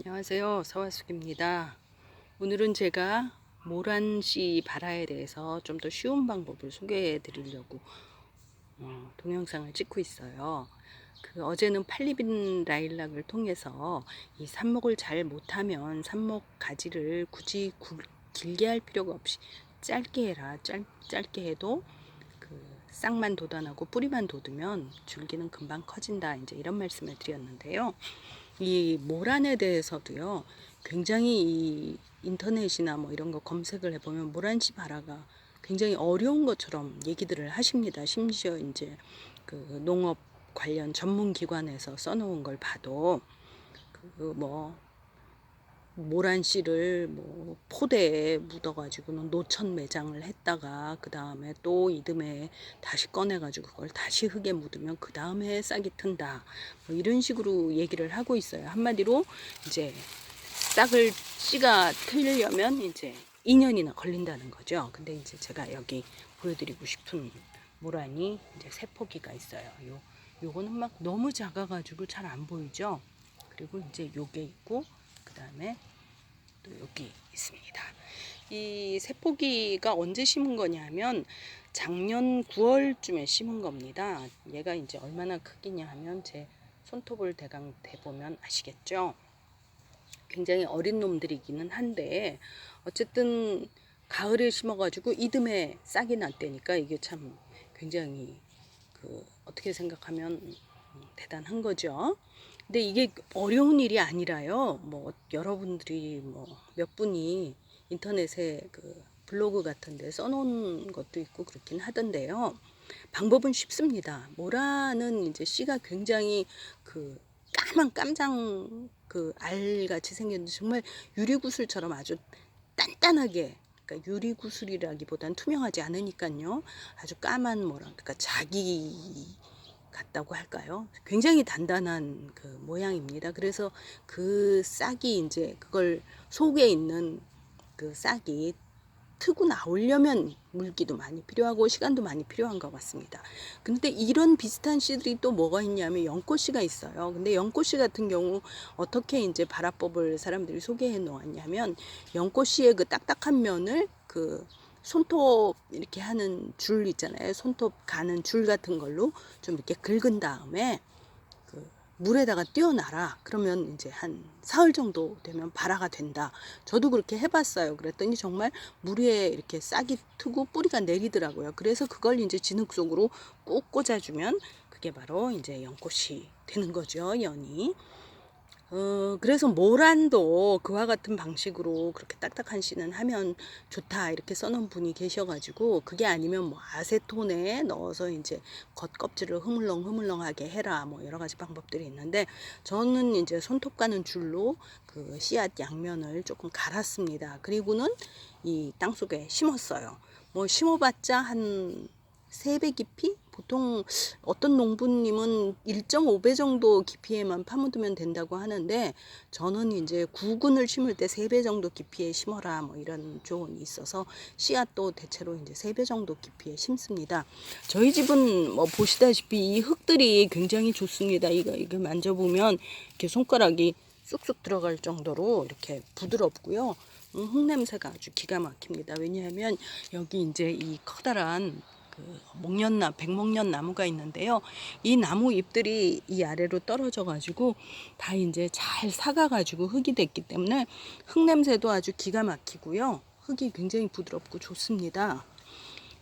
안녕하세요. 서화숙입니다. 오늘은 제가 모란씨 발화에 대해서 좀 더 쉬운 방법을 소개해 드리려고 동영상을 찍고 있어요. 어제는 팔리빈 라일락을 통해서 이 삽목을 잘 못하면 삽목 가지를 굳이 길게 할 필요가 없이 짧게 해라. 짧게 해도 싹만 돋아나고 뿌리만 돋으면 줄기는 금방 커진다. 이제 이런 말씀을 드렸는데요. 이 모란에 대해서도요, 굉장히 이 인터넷이나 뭐 이런 거 검색을 해보면 모란씨 발화가 굉장히 어려운 것처럼 얘기들을 하십니다. 심지어 이제 농업 관련 전문 기관에서 써놓은 걸 봐도 뭐 모란 씨를 뭐 포대에 묻어가지고는 노천 매장을 했다가 그 다음에 또 이듬해 다시 꺼내가지고 그걸 다시 흙에 묻으면 그 다음에 싹이 튼다. 뭐 이런 식으로 얘기를 하고 있어요. 한마디로 이제 씨가 틀려면 이제 2년이나 걸린다는 거죠. 근데 이제 제가 여기 보여드리고 싶은 모란이 이제 세 포기가 있어요. 요거는 막 너무 작아가지고 잘 안 보이죠. 그리고 이제 요게 있고 그 다음에 또 여기 있습니다. 이 세포기가 언제 심은 거냐면 작년 9월쯤에 심은 겁니다. 얘가 이제 얼마나 크기냐 하면 제 손톱을 대강 대보면 아시겠죠. 굉장히 어린 놈들이기는 한데 어쨌든 가을에 심어가지고 이듬해 싹이 났다니까 이게 참 굉장히 어떻게 생각하면 대단한 거죠. 근데 이게 어려운 일이 아니라요. 뭐 여러분들이 뭐 몇 분이 인터넷에 블로그 같은 데 써놓은 것도 있고 그렇긴 하던데요. 방법은 쉽습니다. 모라는 이제 씨가 굉장히 까만 깜장 알같이 생겼는데 정말 유리구슬처럼 아주 단단하게, 그러니까 유리구슬이라기보단 투명하지 않으니까요. 아주 까만 그러니까 자기 같다고 할까요? 굉장히 단단한 모양입니다. 그래서 싹이 이제 그걸 속에 있는 싹이 트고 나오려면 물기도 많이 필요하고 시간도 많이 필요한 것 같습니다. 근데 이런 비슷한 씨들이 또 뭐가 있냐면 연꽃씨가 있어요. 근데 연꽃씨 같은 경우 어떻게 이제 발화법을 사람들이 소개해 놓았냐면 연꽃씨의 딱딱한 면을 손톱 이렇게 하는 줄 있잖아요. 손톱 가는 줄 같은 걸로 좀 이렇게 긁은 다음에 물에다가 띄워놔라. 그러면 이제 한 사흘 정도 되면 발화가 된다. 저도 그렇게 해봤어요. 그랬더니 정말 물 위에 이렇게 싹이 트고 뿌리가 내리더라고요. 그래서 그걸 이제 진흙 속으로 꼭 꽂아주면 그게 바로 이제 연꽃이 되는 거죠. 연이. 그래서 모란도 그와 같은 방식으로 그렇게 딱딱한 씨는 하면 좋다 이렇게 써놓은 분이 계셔가지고 그게 아니면 뭐 아세톤에 넣어서 이제 겉껍질을 흐물렁흐물렁하게 해라 뭐 여러 가지 방법들이 있는데 저는 이제 손톱 가는 줄로 씨앗 양면을 조금 갈았습니다. 그리고는 이 땅속에 심었어요. 뭐 심어봤자 한 3배 깊이? 보통 어떤 농부님은 1.5배 정도 깊이에만 파묻으면 된다고 하는데 저는 이제 구근을 심을 때 3배 정도 깊이에 심어라 뭐 이런 조언이 있어서 씨앗도 대체로 이제 3배 정도 깊이에 심습니다. 저희 집은 뭐 보시다시피 이 흙들이 굉장히 좋습니다. 이거 만져보면 이렇게 손가락이 쑥쑥 들어갈 정도로 이렇게 부드럽고요. 흙 냄새가 아주 기가 막힙니다. 왜냐하면 여기 이제 이 커다란 백목련 나무가 있는데요. 이 나무 잎들이 이 아래로 떨어져 가지고 다 이제 잘 삭아 가지고 흙이 됐기 때문에 흙 냄새도 아주 기가 막히고요. 흙이 굉장히 부드럽고 좋습니다.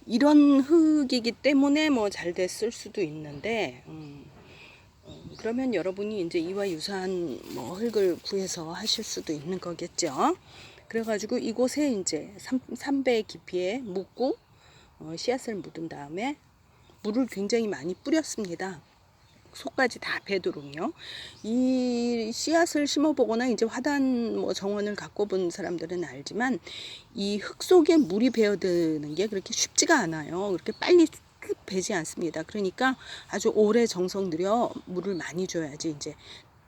이런 흙이기 때문에 뭐 잘 됐을 수도 있는데 그러면 여러분이 이제 이와 유사한 뭐 흙을 구해서 하실 수도 있는 거겠죠. 그래가지고 이곳에 이제 3배 깊이에 묻고 씨앗을 묻은 다음에 물을 굉장히 많이 뿌렸습니다. 속까지 다 배도록요. 이 씨앗을 심어보거나 이제 화단 정원을 갖고 본 사람들은 알지만 이 흙 속에 물이 배어드는 게 그렇게 쉽지가 않아요. 그렇게 빨리 배지 않습니다. 그러니까 아주 오래 정성 들여 물을 많이 줘야지 이제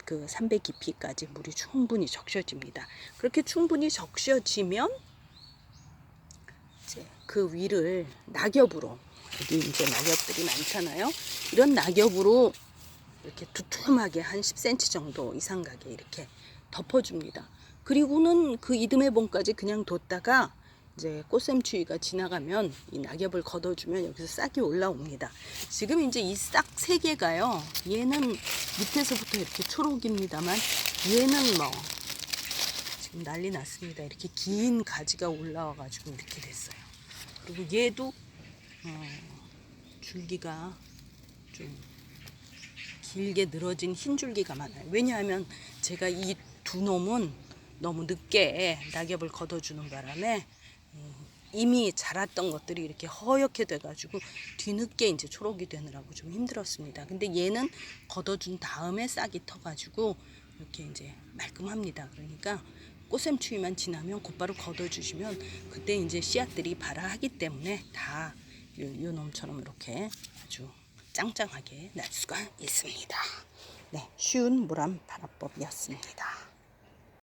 3배 깊이까지 물이 충분히 적셔집니다. 그렇게 충분히 적셔지면 이제 그 위를 낙엽으로, 여기 이제 낙엽들이 많잖아요. 이런 낙엽으로 이렇게 두툼하게 한 10cm 정도 이상 가게 이렇게 덮어줍니다. 그리고는 그 이듬해 봄까지 그냥 뒀다가 이제 꽃샘추위가 지나가면 이 낙엽을 걷어주면 여기서 싹이 올라옵니다. 지금 이제 이 싹 세 개가요. 얘는 밑에서부터 이렇게 초록입니다만 얘는 뭐 지금 난리 났습니다. 이렇게 긴 가지가 올라와가지고 이렇게 됐어요. 그리고 얘도 줄기가 좀 길게 늘어진 흰 줄기가 많아요. 왜냐하면 제가 이 두 놈은 너무 늦게 낙엽을 걷어주는 바람에 이미 자랐던 것들이 이렇게 허옇게 돼가지고 뒤늦게 이제 초록이 되느라고 좀 힘들었습니다. 근데 얘는 걷어준 다음에 싹이 터가지고 이렇게 이제 말끔합니다. 그러니까 꽃샘추위만 지나면 곧바로 걷어주시면 그때 이제 씨앗들이 발화하기 때문에 다 요 놈처럼 이렇게 아주 짱짱하게 날 수가 있습니다. 네, 쉬운 모란 발화법이었습니다.